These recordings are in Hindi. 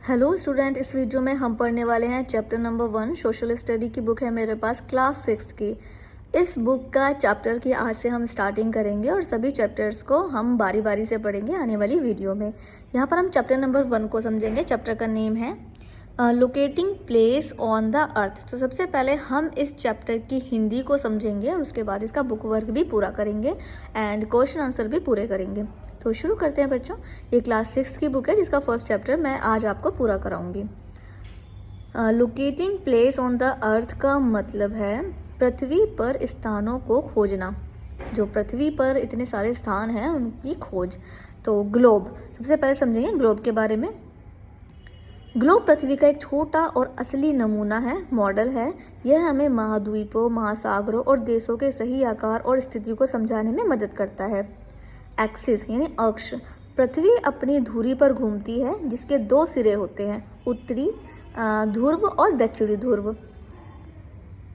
हेलो स्टूडेंट, इस वीडियो में हम पढ़ने वाले हैं चैप्टर नंबर 1 सोशल स्टडी की बुक है मेरे पास क्लास 6 की। इस बुक का चैप्टर की आज से हम स्टार्टिंग करेंगे और सभी चैप्टर्स को हम बारी बारी से पढ़ेंगे आने वाली वीडियो में। यहाँ पर हम चैप्टर नंबर 1 को समझेंगे। चैप्टर का नेम है लोकेटिंग प्लेस ऑन द अर्थ। तो सबसे पहले हम इस चैप्टर की हिंदी को समझेंगे और उसके बाद इसका बुक वर्क भी पूरा करेंगे एंड क्वेश्चन आंसर भी पूरे करेंगे। तो शुरू करते हैं बच्चों। ये क्लास 6 की बुक है जिसका फर्स्ट चैप्टर मैं आज आपको पूरा कराऊंगी। Locating place on the earth का मतलब है पृथ्वी पर स्थानों को खोजना। जो पृथ्वी पर इतने सारे स्थान हैं उनकी खोज। तो ग्लोब, सबसे पहले समझेंगे ग्लोब के बारे में। ग्लोब पृथ्वी का एक छोटा और असली नमूना है, मॉडल है। यह हमें महाद्वीपों, महासागरों और देशों के सही आकार और स्थिति को समझाने में मदद करता है। एक्सिस यानी अक्ष, पृथ्वी अपनी धुरी पर घूमती है जिसके दो सिरे होते हैं, उत्तरी ध्रुव और दक्षिणी ध्रुव।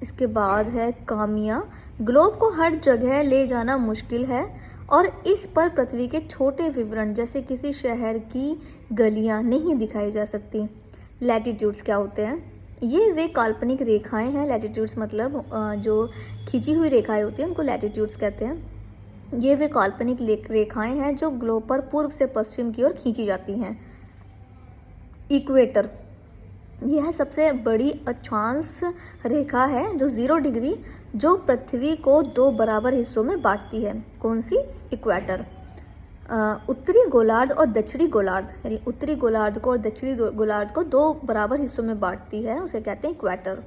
इसके बाद है कामिया, ग्लोब को हर जगह ले जाना मुश्किल है और इस पर पृथ्वी के छोटे विवरण जैसे किसी शहर की गलियां नहीं दिखाई जा सकती। लैटिट्यूड्स क्या होते हैं? ये वे काल्पनिक रेखाएं हैं। लैटिट्यूड्स मतलब जो खींची हुई रेखाएं होती हैं उनको लैटिट्यूड्स कहते हैं। ये वे काल्पनिक रेखाएं हैं जो ग्लोब पर पूर्व से पश्चिम की ओर खींची जाती हैं। इक्वेटर, यह सबसे बड़ी अक्षांश रेखा है जो 0 डिग्री जो पृथ्वी को 2 बराबर हिस्सों में बांटती है। कौन सी? इक्वेटर। उत्तरी गोलार्ध और दक्षिणी गोलार्ध, यानी उत्तरी गोलार्ध को और दक्षिणी गोलार्ध को 2 बराबर हिस्सों में बांटती है, उसे कहते हैं इक्वेटर।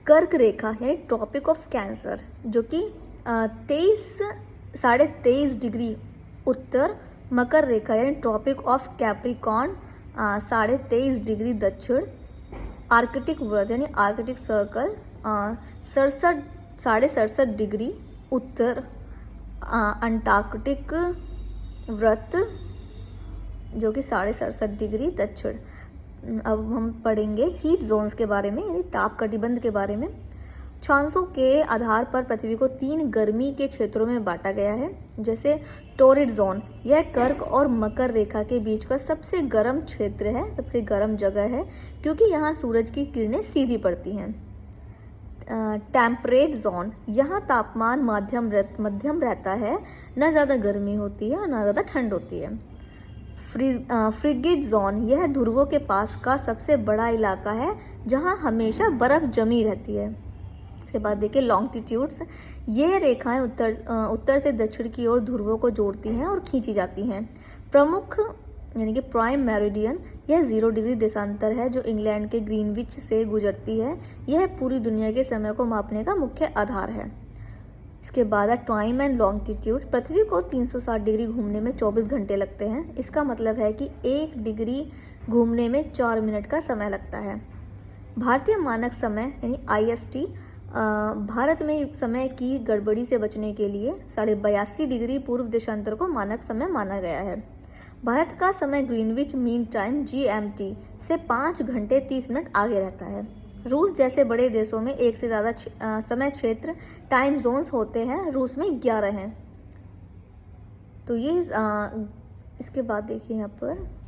कर्क रेखा है ट्रॉपिक ऑफ कैंसर जो कि 23.5 डिग्री उत्तर, मकर रेखा यानी ट्रॉपिक ऑफ कैप्रिकॉर्न 23.5 डिग्री दक्षिण, आर्कटिक व्रत यानी आर्कटिक सर्कल 67.67 डिग्री उत्तर, अंटार्कटिक व्रत जो कि 67.5 डिग्री दक्षिण। अब हम पढ़ेंगे हीट जोन्स के बारे में, यानी ताप कटिबंध के बारे में। अक्षांशों के आधार पर पृथ्वी को 3 गर्मी के क्षेत्रों में बांटा गया है, जैसे टोरिड जोन, यह कर्क और मकर रेखा के बीच का सबसे गर्म क्षेत्र है, सबसे गर्म जगह है क्योंकि यहाँ सूरज की किरणें सीधी पड़ती हैं। टेम्परेट जोन, यहाँ तापमान मध्यम रहता है, न ज़्यादा गर्मी होती है और न ज़्यादा ठंड होती है। फ्रिगिड जोन, यह ध्रुवों के पास का सबसे बड़ा इलाका है जहाँ हमेशा बर्फ जमी रहती है। इसके बाद देखिए लॉन्गिट्यूड्स, ये रेखाएं उत्तर से दक्षिण की ओर ध्रुवों को जोड़ती हैं और खींची जाती हैं। प्रमुख यानी कि प्राइम मेरिडियन, यह 0 डिग्री देशांतर है जो इंग्लैंड के ग्रीनविच से गुजरती है। यह पूरी दुनिया के समय को मापने का मुख्य आधार है। इसके बाद है टाइम एंड लॉन्गिट्यूड, पृथ्वी को 360 डिग्री घूमने में 24 घंटे लगते हैं। इसका मतलब है कि 1 डिग्री घूमने में 4 मिनट का समय लगता है। भारतीय मानक समय यानी IST, भारत में समय की गड़बड़ी से बचने के लिए 82.5 डिग्री पूर्व देशांतर को मानक समय माना गया है। भारत का समय ग्रीनविच मीन टाइम GMT से 5 घंटे 30 मिनट आगे रहता है। रूस जैसे बड़े देशों में एक से ज़्यादा समय क्षेत्र टाइम जोन्स होते हैं, रूस में 11 हैं। तो ये इसके बाद देखिए यहाँ पर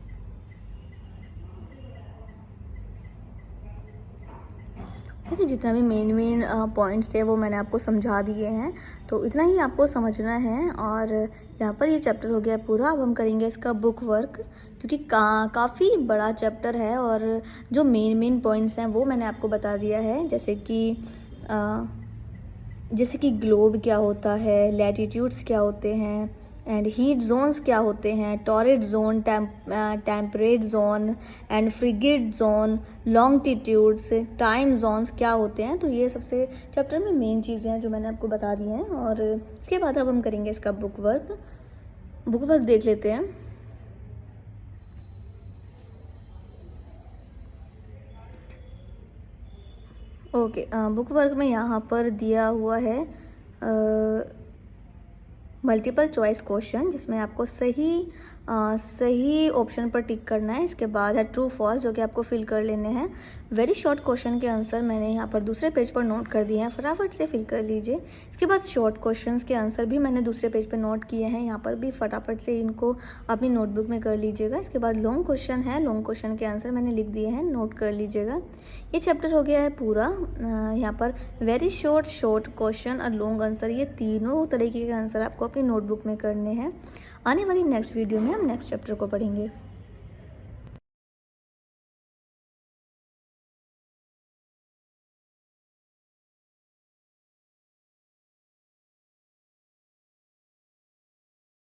देखिए जितना भी मेन पॉइंट्स थे वो मैंने आपको समझा दिए हैं, तो इतना ही आपको समझना है। और यहाँ पर ये चैप्टर हो गया पूरा। अब हम करेंगे इसका बुक वर्क क्योंकि काफ़ी बड़ा चैप्टर है और जो मेन पॉइंट्स हैं वो मैंने आपको बता दिया है, जैसे कि ग्लोब क्या होता है, लैटिट्यूड्स क्या होते हैं एंड हीट जोन्स क्या होते हैं, torrid zone, temperate zone and frigid zone, longitudes, time zones क्या होते हैं। तो ये सबसे चैप्टर में मेन चीज़ें हैं जो मैंने आपको बता दी हैं। और इसके बाद अब हम करेंगे इसका बुक वर्क देख लेते हैं। ओके, बुक वर्क में यहाँ पर दिया हुआ है मल्टीपल चॉइस क्वेश्चन जिसमें आपको सही सही ऑप्शन पर टिक करना है। इसके बाद है ट्रू फॉल्स, जो कि आपको फिल कर लेने हैं। वेरी शॉर्ट क्वेश्चन के आंसर मैंने यहाँ पर दूसरे पेज पर नोट कर दिए हैं, फटाफट से फिल कर लीजिए। इसके बाद शॉर्ट क्वेश्चंस के आंसर भी मैंने दूसरे पेज पर नोट किए हैं, यहाँ पर भी फटाफट से इनको अपनी नोटबुक में कर लीजिएगा। इसके बाद लॉन्ग क्वेश्चन है, लॉन्ग क्वेश्चन के आंसर मैंने लिख दिए हैं, नोट कर लीजिएगा। ये चैप्टर हो गया है पूरा। यहाँ पर वेरी शॉर्ट, शॉर्ट क्वेश्चन और लॉन्ग आंसर, ये तीनों तरीके के आंसर आपको अपनी नोटबुक में करने हैं। आने वाली नेक्स्ट वीडियो में हम नेक्स्ट चैप्टर को पढ़ेंगे।